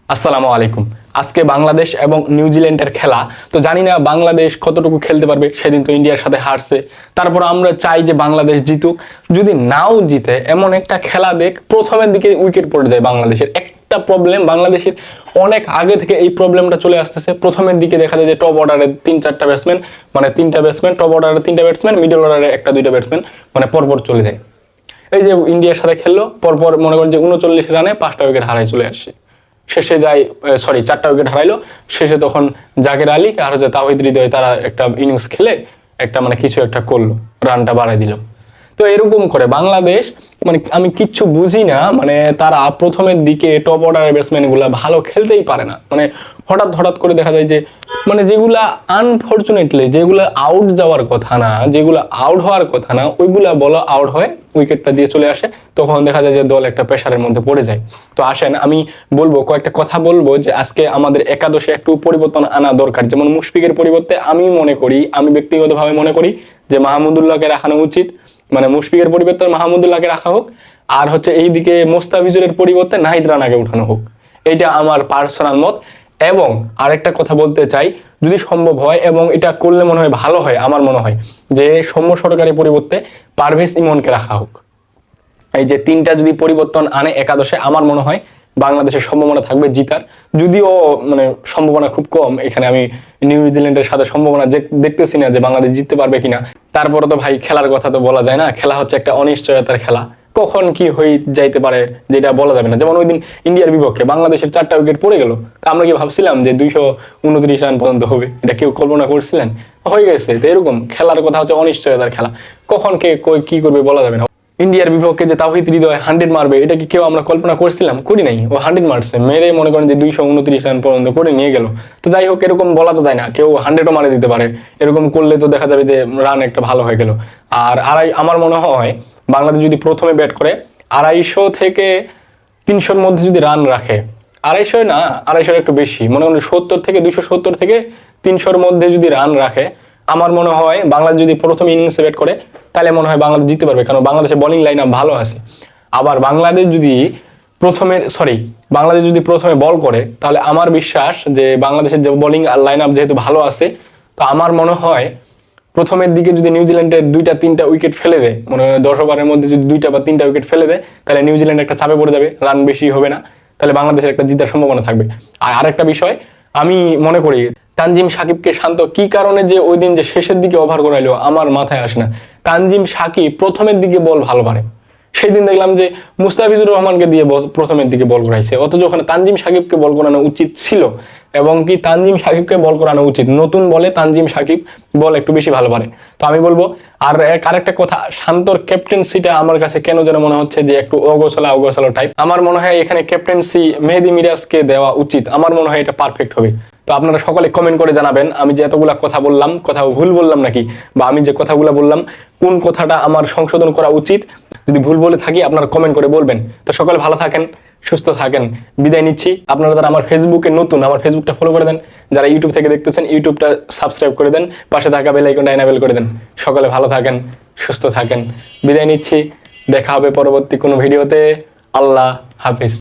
আসসালামু আলাইকুম। আজকে বাংলাদেশ এবং নিউজিল্যান্ডের খেলা। তো জানি না বাংলাদেশ কতটুকু খেলতে পারবে, সেদিন তো ইন্ডিয়ার সাথে হারছে। তারপর আমরা চাই যে বাংলাদেশ জিতুক। যদি নাও জিতে, এমন একটা খেলা দেখ প্রথমের দিকে উইকেট পড়ে যায় বাংলাদেশের। একটা প্রবলেম বাংলাদেশের অনেক আগে থেকে এই প্রবলেমটা চলে আসতেছে। প্রথমের দিকে দেখা যায় যে টপ অর্ডারে তিনটা ব্যাটসম্যান, টপ অর্ডারে তিনটা ব্যাটসম্যান, মিডল অর্ডারে একটা দুইটা ব্যাটসম্যান পরপর চলে যায়। এই যে ইন্ডিয়ার সাথে খেললো, পরপর মনে করেন যে 39 রানে 5টা উইকেট হারাই চলে আসছে। শেষে যায় 4টা উইকেট হারাইলো। শেষে তখন জাকের আলী আর হচ্ছে তাওহিদ হৃদয় তারা একটা ইনিংস খেলে একটা কিছু একটা করলো, রানটা বাড়াই দিল। তো এরকম করে বাংলাদেশ আমি কিচ্ছু বুঝি না, তারা প্রথমের দিকে টপ অর্ডারের ব্যাটসম্যান গুলা ভালো খেলতেই পারে না। হঠাৎ হঠাৎ করে দেখা যায় যে যেগুলা আনফরচুনেটলি যেগুলা আউট যাওয়ার কথা না, যেগুলা আউট হওয়ার কথা না, ওইগুলা বলো আউট হয়, উইকেটটা দিয়ে চলে আসে। তখন দেখা যায় যে দল একটা প্রেসারের মধ্যে পড়ে যায়। তো আসেন আমি বলবো কয়েকটা কথা বলবো যে আজকে আমাদের একাদশে একটু পরিবর্তন আনা দরকার। যেমন মুশফিকের পরিবর্তে আমি ব্যক্তিগতভাবে মনে করি যে মাহমুদুল্লাহকে রাখানো উচিত। মুশফিকের পরিবর্তে মাহমুদুল্লাহকে রাখা হোক, আর হচ্ছে এইদিকে মোস্তাফিজুরের পরিবর্তে নাহিদ রানাকে উঠানো হোক। এটা আমার পার্সোনাল মত। এবং আরেকটা কথা বলতে চাই, যদি সম্ভব হয় এবং এটা করলে মনে হয় ভালো হয়, আমার মনে হয় যে সৌম্য সরকারের পরিবর্তে পারভেজ ইমনকে রাখা হোক। এই যে তিনটা যদি পরিবর্তন আনে একাদশে, আমার মনে হয় বাংলাদেশের সম্ভাবনা থাকবে জিতার। যদিও সম্ভাবনা খুব কম, এখানে আমি নিউজিল্যান্ডের সাথে সম্ভাবনা দেখতেছি না যে বাংলাদেশ জিততে পারবে কিনা। তারপরে তো ভাই খেলার কথা তো বলা যায় না, খেলা হচ্ছে একটা অনিশ্চয়তার খেলা। কখন কি হয়ে যাইতে পারে যেটা বলা যাবে না। যেমন ওই দিন ইন্ডিয়ার বিপক্ষে বাংলাদেশের 4টা উইকেট পড়ে গেল, আমরা কি ভাবছিলাম যে 229 রান পর্যন্ত হবে? এটা কেউ কল্পনা করছিলেন? হয়ে গেছে। তো এরকম খেলার কথা হচ্ছে অনিশ্চয়তার খেলা, কখন কে কি করবে বলা যাবে না। ইন্ডিয়ার বিপক্ষে যে তাওহিদ হৃদয় 100 মারবে, এটা কি কেউ আমরা কল্পনা করছিলাম? করি নাই। ও 100 মারছে, মেরে মনে করেন যে 229 রান পর্যন্ত করে নিয়ে গেল। তো যাই হোক, এরকম বলা তো যায় না, কেউ 100ও মারে দিতে পারে। এরকম করলে তো দেখা যাবে যে রান একটা ভালো হয়ে গেল। আর আমার মনে হয় বাংলাদেশ যদি প্রথমে ব্যাট করে 250 থেকে 300-র মধ্যে যদি রান রাখে, 250 না, 250-এর একটু বেশি, মনে করেন 270 থেকে 300-র মধ্যে যদি রান রাখে, আমার মনে হয় বাংলাদেশ যদি প্রথম ইনিংসে ব্যাট করে, তাহলে মনে হয় বাংলাদেশ জিততে পারবে। কারণ বাংলাদেশের বোলিং লাইন আপ ভালো আছে। আবার বাংলাদেশ যদি প্রথমে বল করে, তাহলে আমার বিশ্বাস যে বাংলাদেশের যে বোলিং লাইন আপ যেহেতু ভালো আছে, তো আমার মনে হয় প্রথমের দিকে যদি নিউজিল্যান্ডের 2-3টা উইকেট ফেলে দেয়, 10 ওভারের মধ্যে যদি 2টা বা 3টা উইকেট ফেলে দেয়, তাহলে নিউজিল্যান্ড একটা চাপে পড়ে যাবে, রান বেশি হবে না, তাহলে বাংলাদেশের একটা জিতার সম্ভাবনা থাকবে। আর আরেকটা বিষয় আমি মনে করি, তানজিম সাকিবকে শান্ত কি কারণে যে ওই দিন যে শেষের দিকে ওভার করাইলো, আমার মাথায় আসে না। তানজিম সাকিব প্রথমের দিকে বল ভালো পারে, সেই দিন দেখলাম যে মুস্তাফিজুর রহমানকে দিয়ে প্রথমের দিকে বল করাইছে, অথচ ওখানে তানজিম সাকিবকে বল করানো উচিত ছিল। এবং কি তানজিম সাকিবকে বল করানো উচিত, নতুন বলে তানজিম সাকিব বল একটু বেশি ভালো পারে। তো আমি বলবো, আর আরেকটা কথা, শান্তর ক্যাপ্টেন্সিটা আমার কাছে কেন যেন মনে হচ্ছে যে একটু অগোছালো টাইপ। আমার মনে হয় এখানে ক্যাপ্টেন্সি মেহেদী মিরাজকে দেওয়া উচিত, আমার মনে হয় এটা পারফেক্ট হবে। তো আপনারা সকলে কমেন্ট করে জানাবেন আমি যে এতগুলা কথা বললাম, কথা ভুল বললাম নাকি, বা আমি যে কথাগুলো বললাম কোন কথাটা আমার সংশোধন করা উচিত। যদি ভুল বলে থাকি আপনারা কমেন্ট করে বলবেন। তো সকলে ভালো থাকেন, সুস্থ থাকেন, বিদায় নিচ্ছি। আপনারা যারা আমার ফেসবুকে নতুন, আমার ফেসবুকটা ফলো করে দেন। যারা ইউটিউব থেকে দেখতেছেন, ইউটিউবটা সাবস্ক্রাইব করে দেন, পাশে থাকা বেল আইকনটা এনাবেল করে দেন। সকলে ভালো থাকেন, সুস্থ থাকেন, বিদায় নিচ্ছি। দেখা হবে পরবর্তী কোনো ভিডিওতে। আল্লাহ হাফিজ।